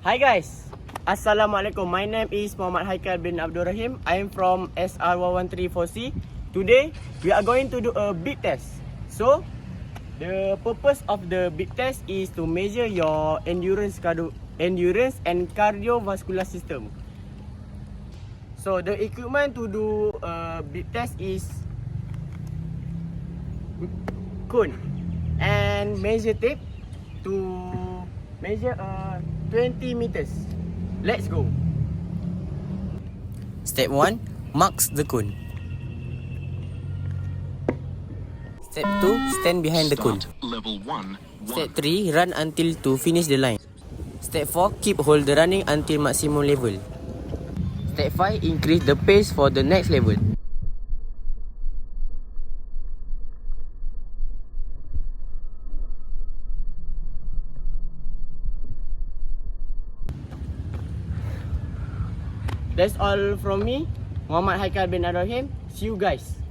Hi guys, Assalamualaikum. My name is Muhammad Haikal bin Abdul Rahim. I am from SR1134C. Today, we are going to do a beat test. So, the purpose of the beat test is to measure your endurance and cardiovascular system. So, the equipment to do a beat test is cone and measure tape to measure 20 meters. Let's go. Step 1. Marks the cone. Step 2. Stand behind the cone. Level 1. Step 3. Run until to finish the line. Step 4. Keep hold the running until maximum level. Step 5. Increase the pace for the next level. That's all from me, Muhammad Haikal bin Abdul Rahim. See you guys.